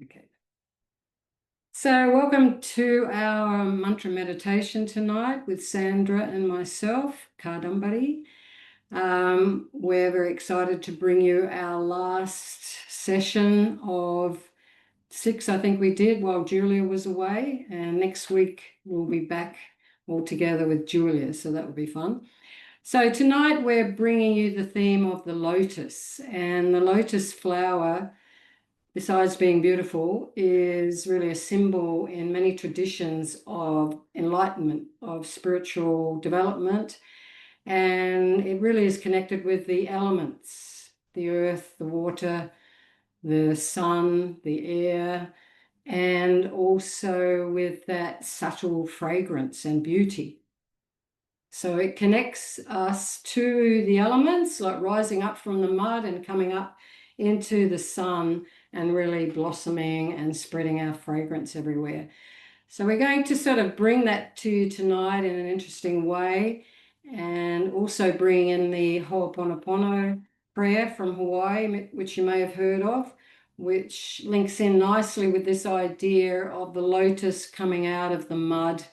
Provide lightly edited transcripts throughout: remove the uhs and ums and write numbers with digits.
Okay. So welcome to our mantra meditation tonight with Sandra and myself, Kadambari. We're very excited to bring you our last session of 6, I think we did, while Julia was away. And next week we'll be back all together with Julia, so that will be fun. So tonight we're bringing you the theme of the lotus, and the lotus flower, besides being beautiful, is really a symbol in many traditions of enlightenment, of spiritual development, and it really is connected with the elements, the earth, the water, the sun, the air, and also with that subtle fragrance and beauty. So it connects us to the elements, like rising up from the mud and coming up into the sun and really blossoming and spreading our fragrance everywhere. So we're going to sort of bring that to you tonight in an interesting way, and also bring in the Ho'oponopono prayer from Hawaii, which you may have heard of, which links in nicely with this idea of the lotus coming out of the mud.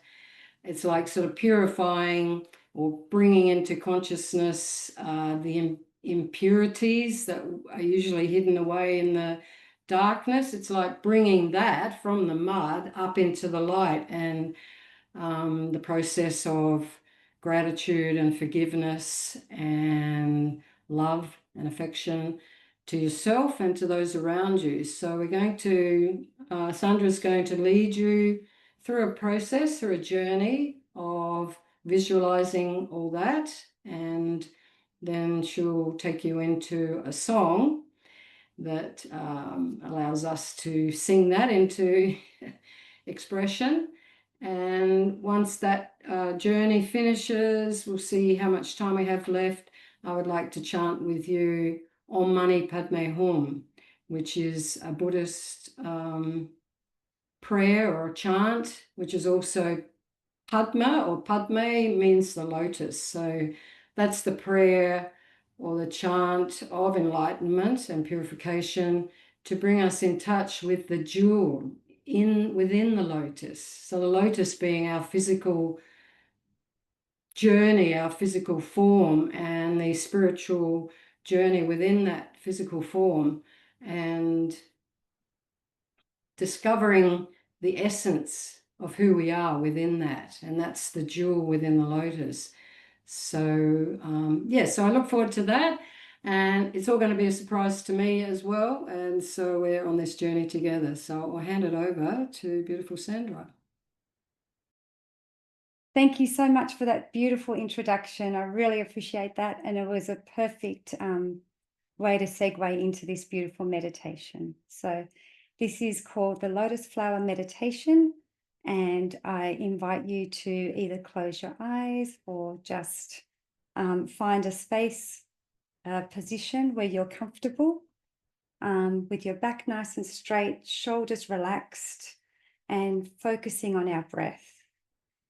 It's like sort of purifying or bringing into consciousness the impurities that are usually hidden away in the darkness. It's like bringing that from the mud up into the light, and the process of gratitude and forgiveness and love and affection to yourself and to those around you. So we're going to, Sandra's going to lead you through a process, through a journey of visualizing all that, and then she'll take you into a song that allows us to sing that into expression. And once that journey finishes, we'll see how much time we have left. I would like to chant with you Om Mani Padme Hum, which is a Buddhist prayer or chant, which is also Padma, or Padme means the lotus. So that's the prayer or the chant of enlightenment and purification to bring us in touch with the jewel within the lotus. So the lotus being our physical journey, our physical form, and the spiritual journey within that physical form, and discovering the essence of who we are within that. And that's the jewel within the lotus. So so I look forward to that, and it's all going to be a surprise to me as well, and so we're on this journey together. So I'll hand it over to beautiful Sandra. Thank you so much for that beautiful introduction. I really appreciate that, and it was a perfect way to segue into this beautiful meditation. So this is called the Lotus Flower Meditation, and I invite you to either close your eyes or just find a space, position where you're comfortable, with your back nice and straight, shoulders relaxed, and focusing on our breath.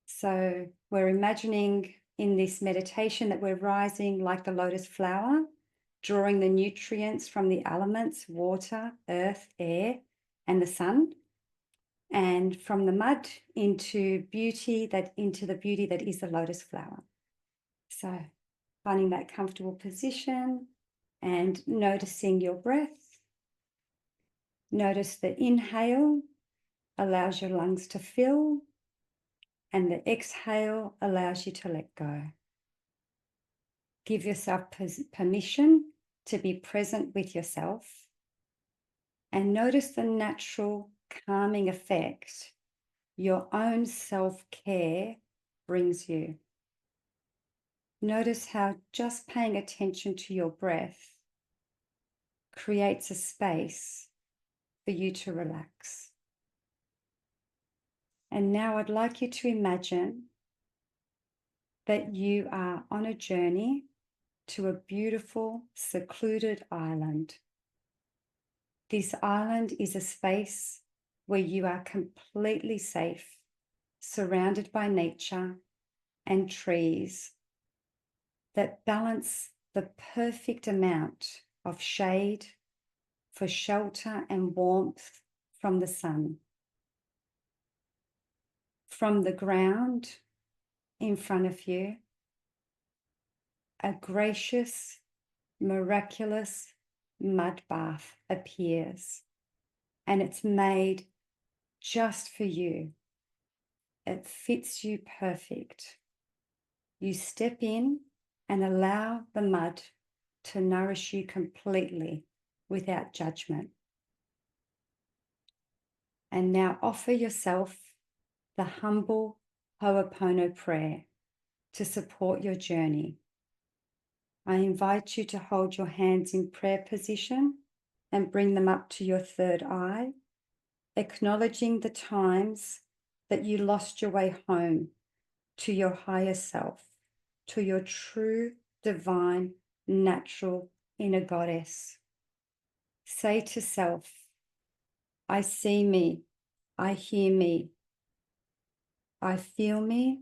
So we're imagining in this meditation that we're rising like the lotus flower, drawing the nutrients from the elements, water, earth, air, and the sun, and from the mud into the beauty that is the lotus flower. So finding that comfortable position and noticing your breath. Notice the inhale allows your lungs to fill, and the exhale allows you to let go. Give yourself permission to be present with yourself, and notice the natural calming effect your own self-care brings you. Notice how just paying attention to your breath creates a space for you to relax. And now I'd like you to imagine that you are on a journey to a beautiful, secluded island. This island is a space where you are completely safe, surrounded by nature and trees that balance the perfect amount of shade for shelter and warmth from the sun. From the ground in front of you, a gracious, miraculous mud bath appears, and it's made just for you. It fits you perfect. You step in and allow the mud to nourish you completely without judgment. And now offer yourself the humble Ho'oponopono prayer to support your journey. I invite you to hold your hands in prayer position and bring them up to your third eye, acknowledging the times that you lost your way home to your higher self, to your true, divine, natural inner goddess. Say to self, I see me, I hear me, I feel me,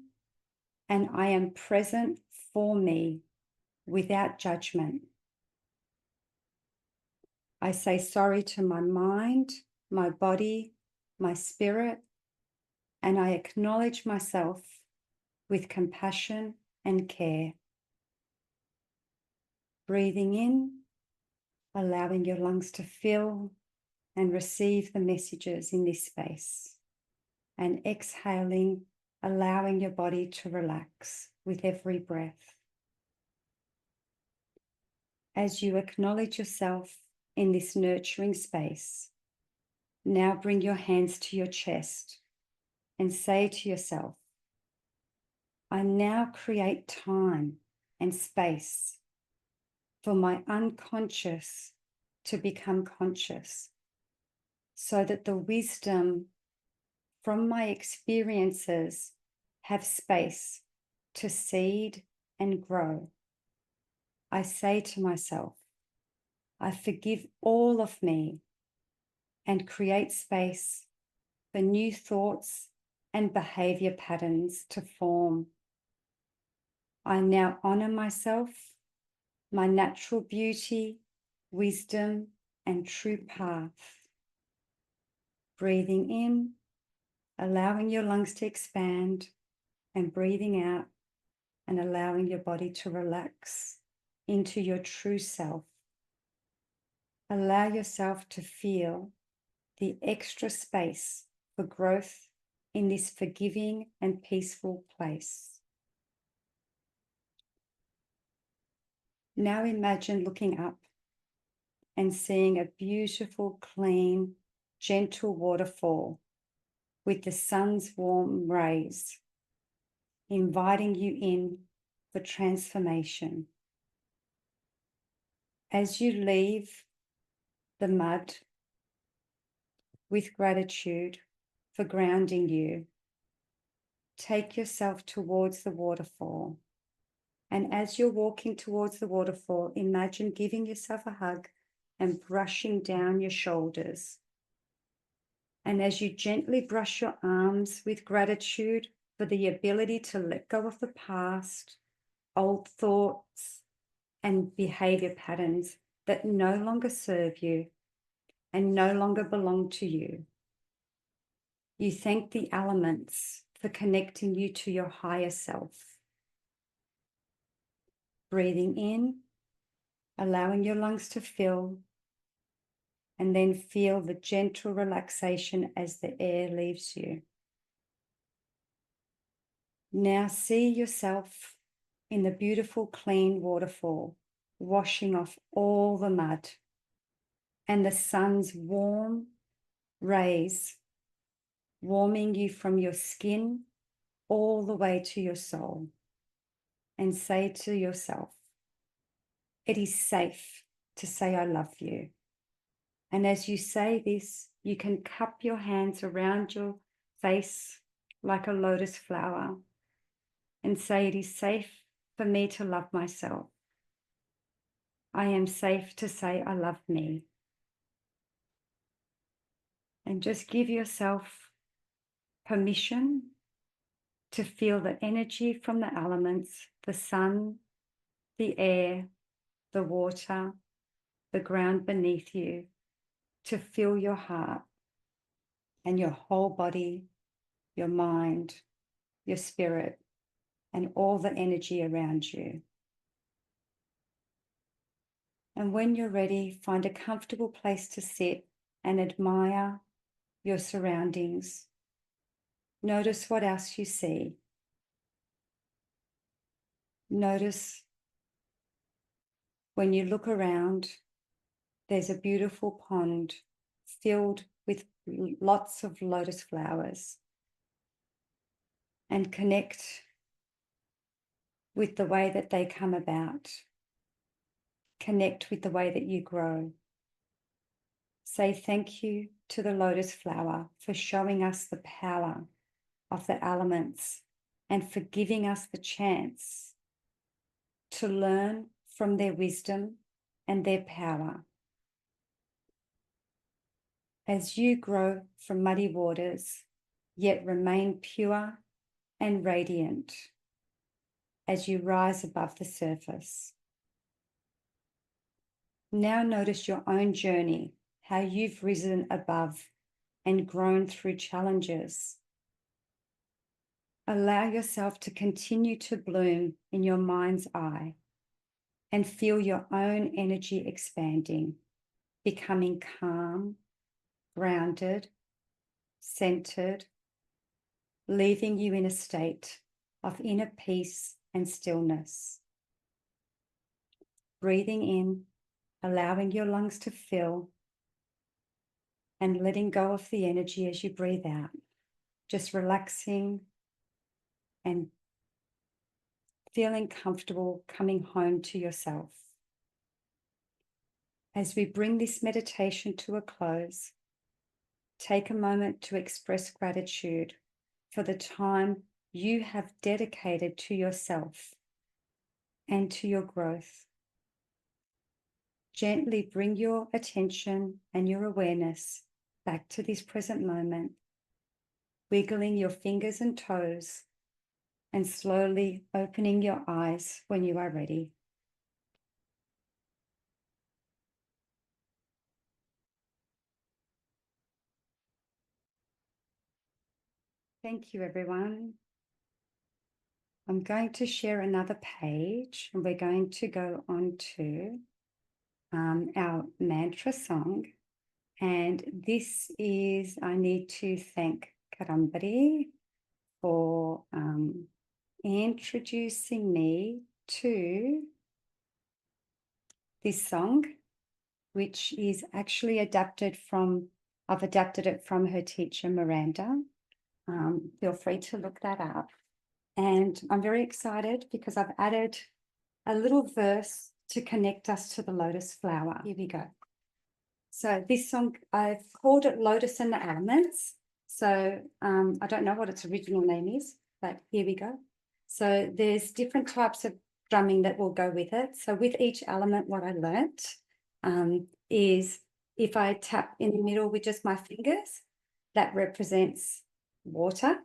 and I am present for me without judgment. I say sorry to my mind, my body, my spirit, and I acknowledge myself with compassion and care. Breathing in, allowing your lungs to fill and receive the messages in this space. And exhaling, allowing your body to relax with every breath. As you acknowledge yourself in this nurturing space, now bring your hands to your chest and say to yourself, I now create time and space for my unconscious to become conscious, so that the wisdom from my experiences have space to seed and grow. I say to myself, I forgive all of me and create space for new thoughts and behavior patterns to form. I now honor myself, my natural beauty, wisdom, and true path. Breathing in, allowing your lungs to expand, and breathing out and allowing your body to relax into your true self. Allow yourself to feel the extra space for growth in this forgiving and peaceful place. Now imagine looking up and seeing a beautiful, clean, gentle waterfall with the sun's warm rays, inviting you in for transformation. As you leave the mud with gratitude for grounding you, take yourself towards the waterfall. And as you're walking towards the waterfall, imagine giving yourself a hug and brushing down your shoulders. And as you gently brush your arms with gratitude for the ability to let go of the past, old thoughts, and behavior patterns that no longer serve you and no longer belong to you, you thank the elements for connecting you to your higher self. Breathing in, allowing your lungs to fill, and then feel the gentle relaxation as the air leaves you. Now see yourself in the beautiful, clean waterfall, washing off all the mud, and the sun's warm rays warming you from your skin all the way to your soul. And say to yourself, it is safe to say I love you. And as you say this, you can cup your hands around your face like a lotus flower and say it is safe for me to love myself. I am safe to say I love me. And just give yourself permission to feel the energy from the elements, the sun, the air, the water, the ground beneath you, to fill your heart and your whole body, your mind, your spirit, and all the energy around you. And when you're ready, find a comfortable place to sit and admire your surroundings. Notice what else you see. Notice when you look around, there's a beautiful pond filled with lots of lotus flowers. And connect with the way that they come about. Connect with the way that you grow. Say thank you to the lotus flower for showing us the power of the elements and for giving us the chance to learn from their wisdom and their power. As you grow from muddy waters, yet remain pure and radiant as you rise above the surface. Now notice your own journey, how you've risen above and grown through challenges. Allow yourself to continue to bloom in your mind's eye and feel your own energy expanding, becoming calm, grounded, centered, leaving you in a state of inner peace and stillness. Breathing in, allowing your lungs to fill, and letting go of the energy as you breathe out. Just relaxing and feeling comfortable coming home to yourself. As we bring this meditation to a close, take a moment to express gratitude for the time you have dedicated to yourself and to your growth. Gently bring your attention and your awareness back to this present moment, wiggling your fingers and toes and slowly opening your eyes when you are ready. Thank you, everyone. I'm going to share another page and we're going to go on to our mantra song. And this is, I need to thank Kadambari for introducing me to this song, which is actually I've adapted it from her teacher, Miranda. Feel free to look that up. And I'm very excited because I've added a little verse to connect us to the lotus flower. Here we go. So this song, I've called it Lotus and the Elements. So I don't know what its original name is, but here we go. So there's different types of drumming that will go with it. So with each element, what I learnt is if I tap in the middle with just my fingers, that represents water.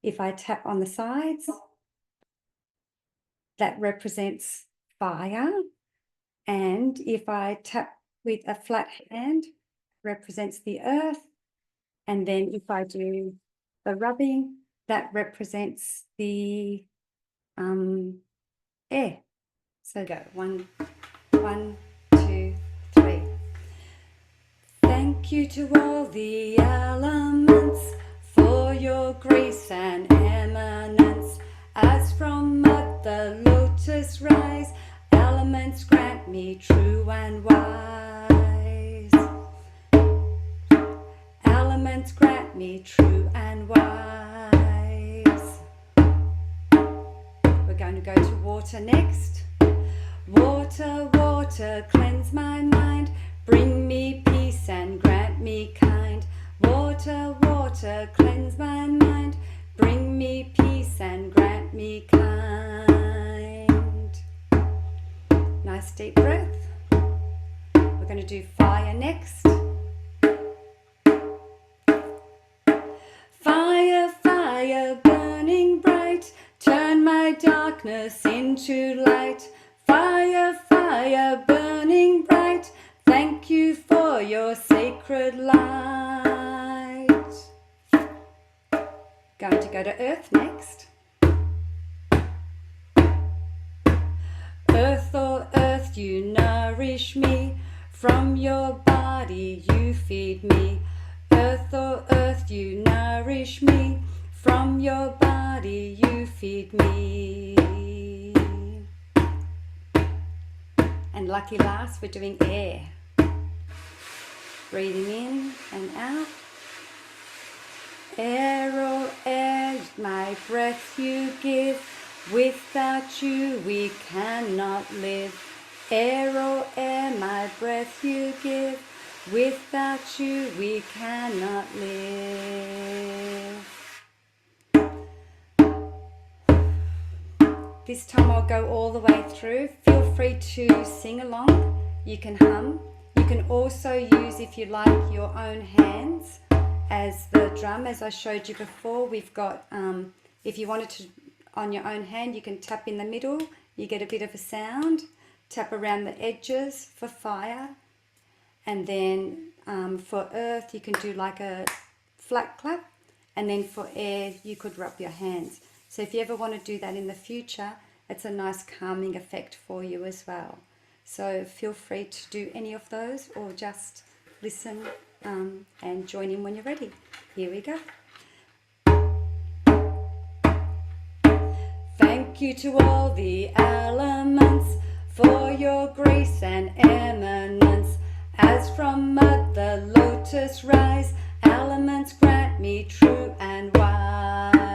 If I tap on the sides, that represents fire. And if I tap with a flat hand, represents the earth. And then if I do the rubbing, that represents the air. So go 1, 2, 3. Thank you to all the elements for your grace and eminence. As from mud the lotus rise, elements grant me true and wise. Elements grant me true and wise. We're going to go to water next. Water, water, cleanse my mind, bring me peace and grant me kind. Water, water, cleanse my mind, bring me peace and grant me kind. Nice deep breath. We're going to do fire next. Fire, fire, burning bright, turn my darkness into light. Fire, fire, burning bright, thank you for your sacred light. go to earth next. Earth, oh earth, you nourish me. From your body you feed me. Earth, oh earth, you nourish me. From your body you feed me. And lucky last, we're doing air. Breathing in and out. Air, oh air, my breath you give. Without you we cannot live. Air, oh air, my breath you give. Without you we cannot live. This time I'll go all the way through. Feel free to sing along. You can hum. You can also use, if you like, your own hands as the drum. As I showed you before, we've got, if you wanted to, on your own hand, you can tap in the middle. You get a bit of a sound. Tap around the edges for fire. And then for earth, you can do like a flat clap. And then for air, you could rub your hands. So if you ever want to do that in the future, it's a nice calming effect for you as well. So feel free to do any of those or just listen and join in when you're ready. Here we go. Thank you to all the elements for your grace and eminence. As from mud the lotus rise, elements grant me true and wise.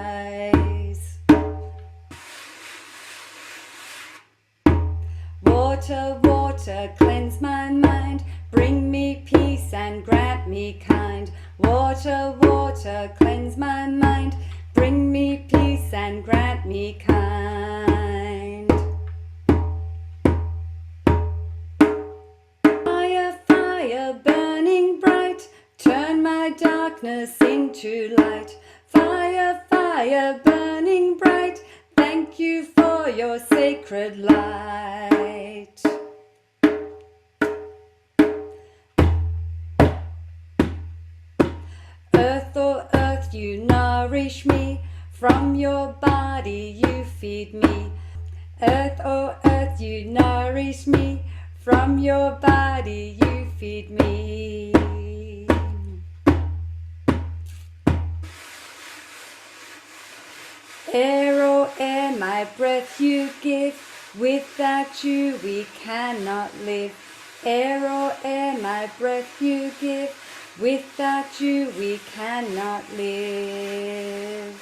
Water, water, cleanse my mind, bring me peace and grant me kind. Water, water, cleanse my mind, bring me peace and grant me kind. Fire, fire, burning bright, turn my darkness into light. Fire, fire, burning bright, thank you for your sacred light. Earth, oh earth, you nourish me. From your body you feed me. Earth, oh earth, you nourish me. From your body you feed me. Air, oh air, my breath you give. Without you we cannot live. Air, oh air, my breath you give. Without you we cannot live.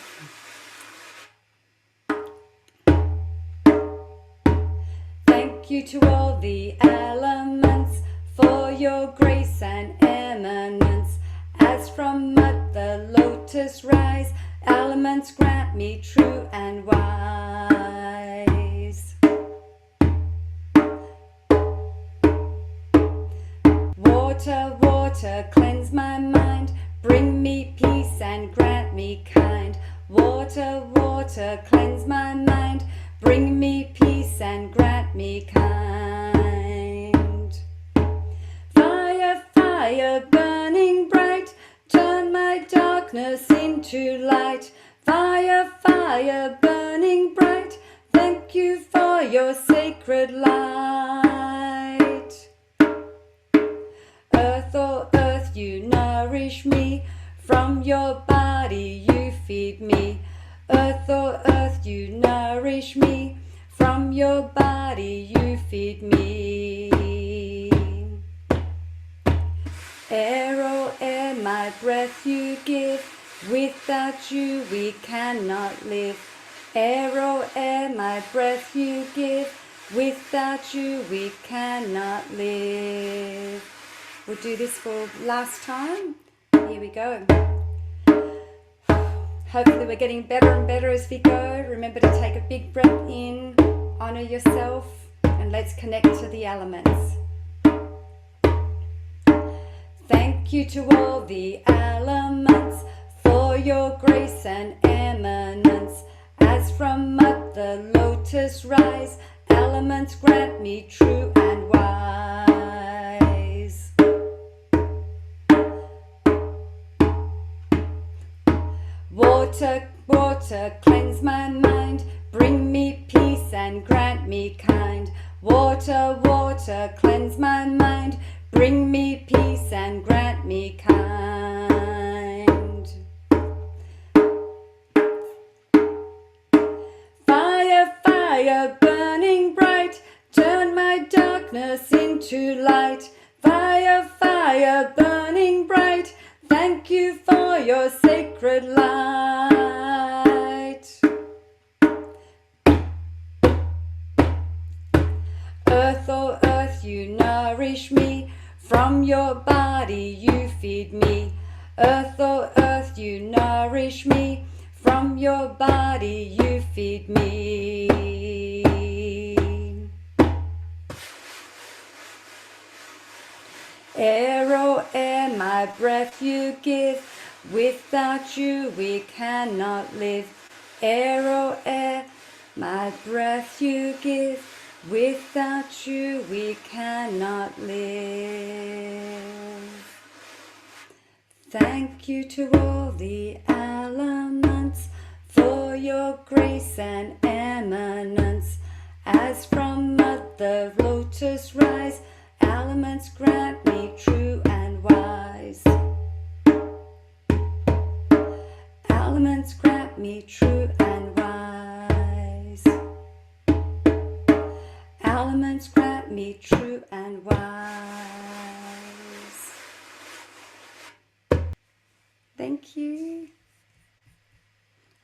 Thank you to all the elements for your grace and eminence. As from mud the lotus rise, elements grant me true and wise. Water, water, cleanse my mind, bring me peace and grant me kind. Water, water, cleanse my mind, bring me peace and grant me kind. Fire, fire, burning bright, turn my darkness into light. Fire, fire, burning bright, thank you for your sacred light. Earth, oh earth, you nourish me. From your body you feed me. Earth, oh earth, you nourish me. From your body you feed me. Air, oh air, my breath you give. Without you we cannot live. Air, oh air, my breath you give. Without you we cannot live. We'll do this for last time. Here we go. Hopefully we're getting better and better as we go. Remember to take a big breath in, honor yourself, and let's connect to the elements. Thank you to all the elements for your grace and eminence. As from mud the lotus rise, elements grant me true and wise. Water, Water, water, cleanse my mind, bring me peace and grant me kind. Water, water, cleanse my mind, bring me peace and grant me kind. Fire, fire, burning bright, turn my darkness into light. Fire, fire, burning bright, thank you for your sacred light. Earth, oh earth, you nourish me, from your body you feed me. Earth, oh earth, you nourish me, from your body you feed me. Air, oh air, my breath you give, without you we cannot live. Air, oh air, my breath you give, without you we cannot live. Thank you to all the elements for your grace and eminence. As from Mother Lotus rise, elements grant me true and wise. Elements grant me true and wise. Elements grant me true and wise. Thank you.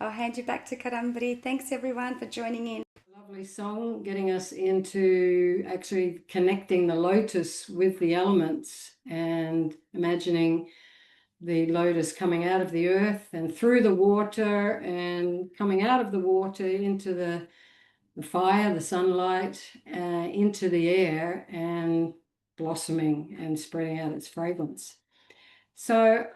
I'll hand you back to Kadambari. Thanks everyone for joining in. Lovely song, getting us into actually connecting the lotus with the elements and imagining the lotus coming out of the earth and through the water and coming out of the water into the fire, the sunlight, into the air and blossoming and spreading out its fragrance. So,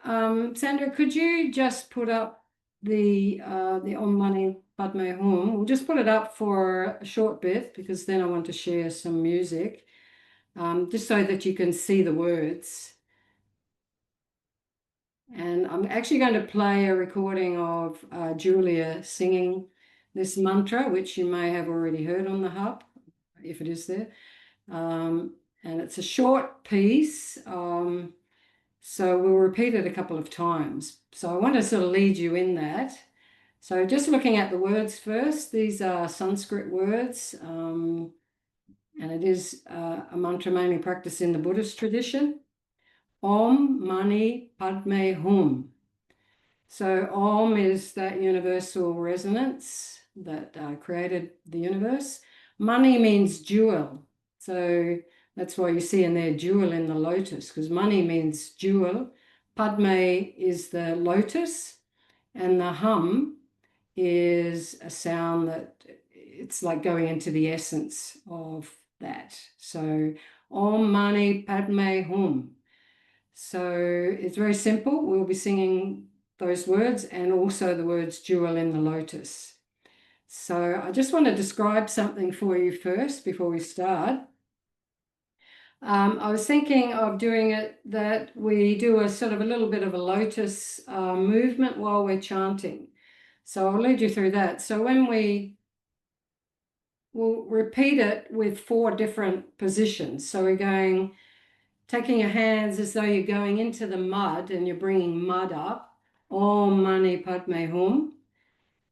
Sandra, could you just put up the Om Mani Padme Hum? We'll just put it up for a short bit because then I want to share some music, just so that you can see the words. And I'm actually going to play a recording of Julia singing this mantra, which you may have already heard on the hub, if it is there. And it's a short piece, so we'll repeat it a couple of times. So I want to sort of lead you in that. So just looking at the words first, these are Sanskrit words, and it is a mantra mainly practiced in the Buddhist tradition. Om Mani Padme Hum. So Om is that universal resonance that created the universe. Mani means jewel. So that's why you see in there jewel in the lotus, because Mani means jewel. Padme is the lotus, and the hum is a sound that it's like going into the essence of that. So Om Mani Padme Hum. So it's very simple. We'll be singing those words and also the words jewel in the lotus. So I just want to describe something for you first before we start. I was thinking of doing it that we do a sort of a little bit of a lotus movement while we're chanting. So I'll lead you through that. So when we'll repeat it with 4 different positions. So we're taking your hands as though you're going into the mud and you're bringing mud up. Om Mani Padme Hum.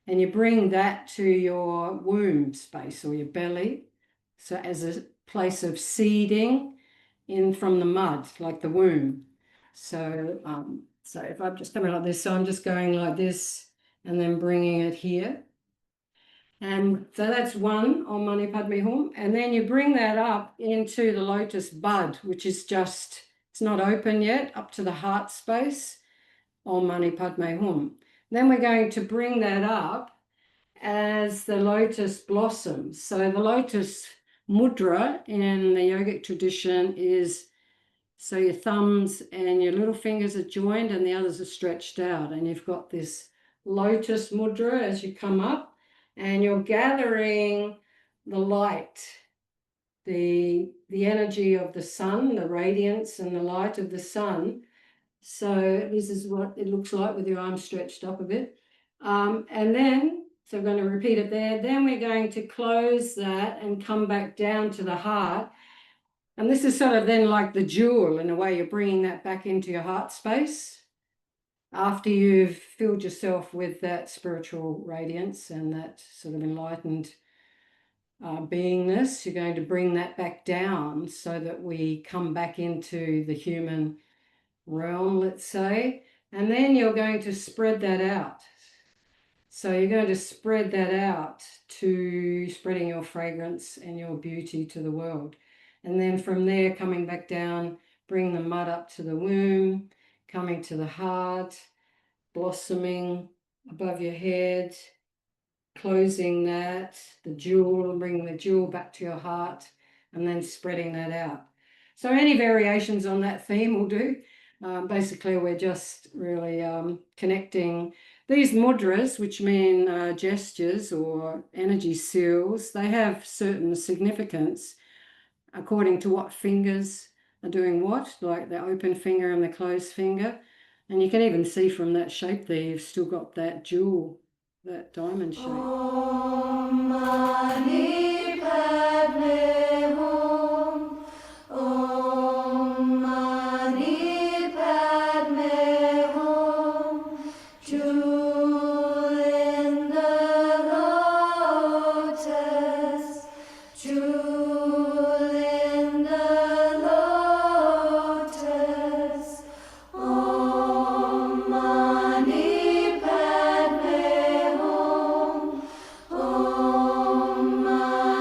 And you bring that to your womb space or your belly. So as a place of seeding in from the mud, like the womb. So, so if I'm just coming like this, so I'm just going like this and then bringing it here. And so that's one, Om Mani Padme Hum. And then you bring that up into the lotus bud, which is just, it's not open yet, up to the heart space, Om Mani Padme Hum. Then we're going to bring that up as the lotus blossoms. So the lotus mudra in the yogic tradition is, so your thumbs and your little fingers are joined and the others are stretched out. And you've got this lotus mudra as you come up. And you're gathering the light, the energy of the sun, the radiance and the light of the sun. So this is what it looks like with your arms stretched up a bit. And then, so I'm going to repeat it there. Then we're going to close that and come back down to the heart. And this is sort of then like the jewel in a way, you're bringing that back into your heart space after you've filled yourself with that spiritual radiance and that sort of enlightened beingness. You're going to bring that back down so that we come back into the human realm, let's say. And then you're going to spread that out. So you're going to spread that out to spreading your fragrance and your beauty to the world. And then from there, coming back down, bring the mud up to the womb, coming to the heart, blossoming above your head, closing that, the jewel, bringing the jewel back to your heart, and then spreading that out. So any variations on that theme will do. Basically, we're just really connecting these mudras, which mean gestures or energy seals. They have certain significance according to what fingers are doing what, like the open finger and the closed finger. And you can even see from that shape there, you've still got that jewel, that diamond shape. Om Mani Padme Hum. Om Mani Padme Hum. Jewel in the lotus. Jewel in the lotus. Om Mani Padme Hum. Om Mani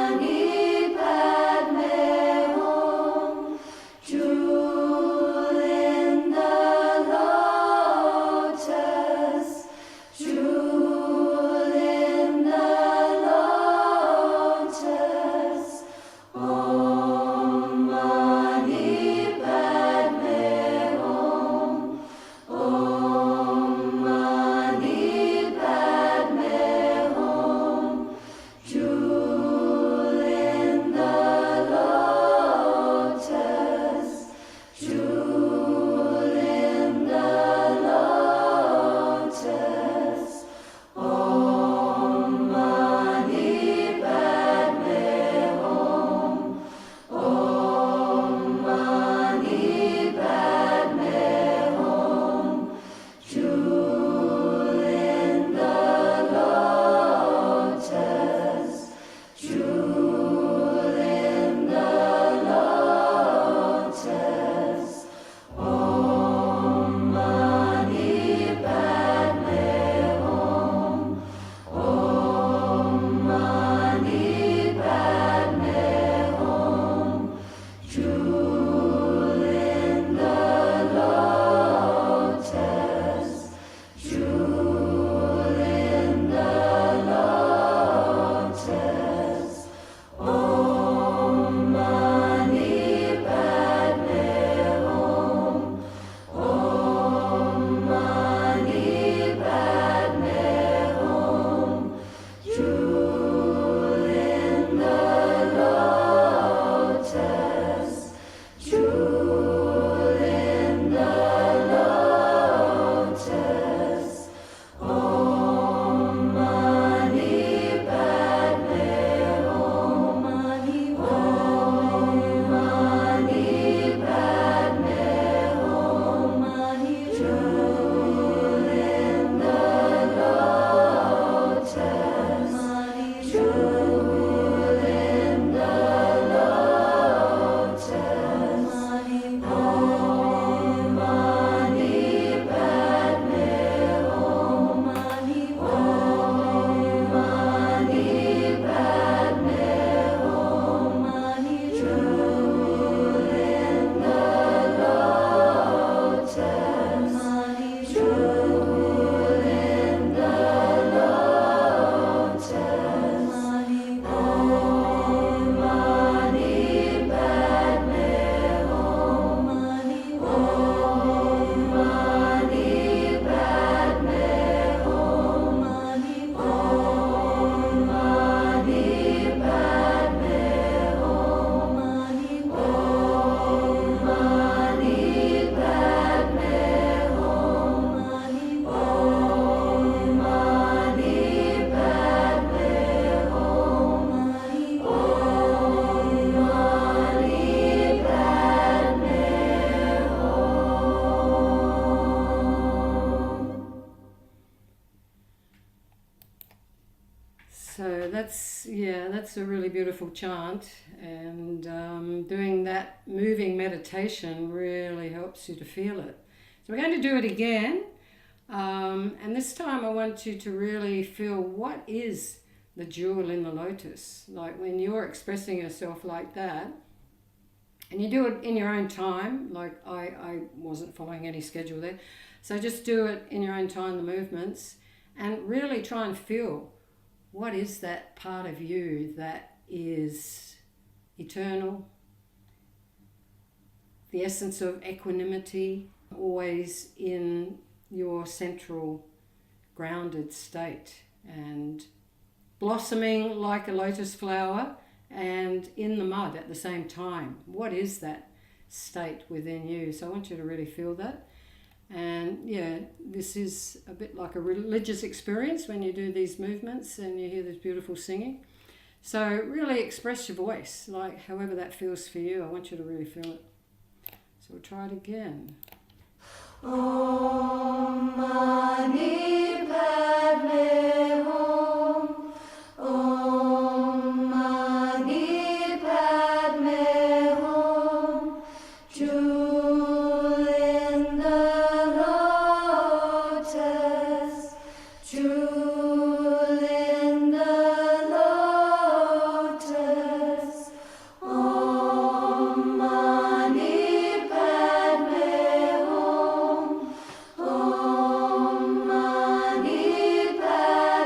Yeah, that's a really beautiful chant, and doing that moving meditation really helps you to feel it. So we're going to do it again, and this time I want you to really feel what is the jewel in the lotus. Like when you're expressing yourself like that, and you do it in your own time, like I wasn't following any schedule there, so just do it in your own time, the movements, and really try and feel what is that part of you that is eternal, the essence of equanimity, always in your central grounded state and blossoming like a lotus flower and in the mud at the same time. What is that state within you? So I want you to really feel that. And yeah, this is a bit like a religious experience when you do these movements and you hear this beautiful singing. So really express your voice, like however that feels for you. I want you to really feel it. So we'll try it again. Om Mani Padme Hum. Om Mani Padme Hum. Jewel in the lotus. Jewel in the lotus. Om Mani Padme Hum. Om Mani Padme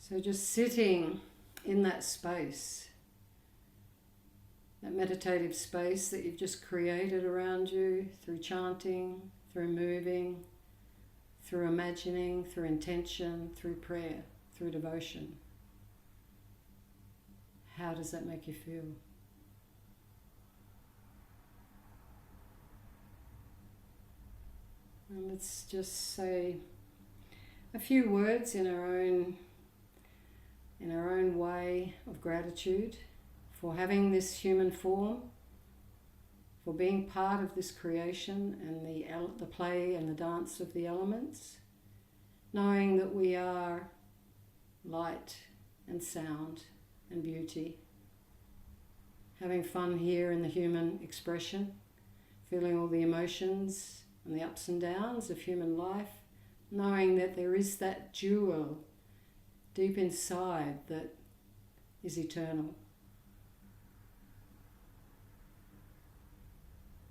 So just sitting in that space, that meditative space that you've just created around you through chanting, through moving, through imagining, through intention, through prayer, through devotion. How does that make you feel? And let's just say a few words in our own way of gratitude for having this human form, for being part of this creation and the play and the dance of the elements, knowing that we are light and sound and beauty, having fun here in the human expression, feeling all the emotions and the ups and downs of human life, knowing that there is that jewel deep inside that is eternal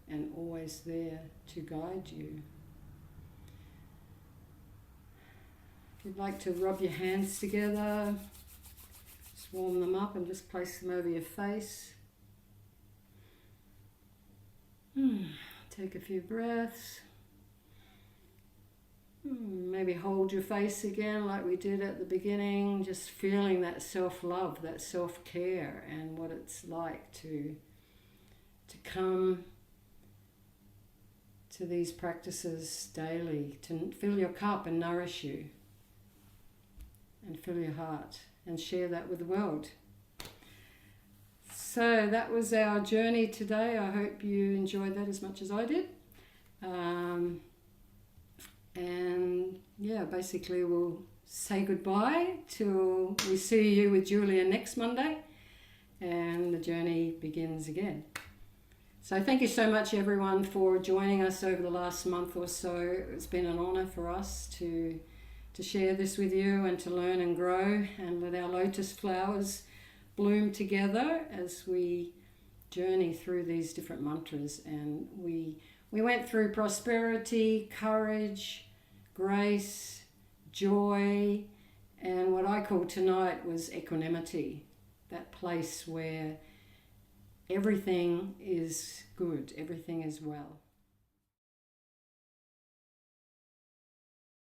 and always there to guide you. If you'd like to rub your hands together, just warm them up and just place them over your face. Take a few breaths. Maybe hold your face again like we did at the beginning, just feeling that self-love, that self-care, and what it's like to come to these practices daily, to fill your cup and nourish you, and fill your heart, and share that with the world. So that was our journey today. I hope you enjoyed that as much as I did. And yeah, basically we'll say goodbye till we see you with Julia next Monday, and the journey begins again. So thank you so much everyone for joining us over the last month or so. It's been an honour for us to share this with you and to learn and grow and let our lotus flowers bloom together as we journey through these different mantras. And we went through prosperity, courage, grace, joy, and what I call tonight was equanimity, that place where everything is good, everything is well.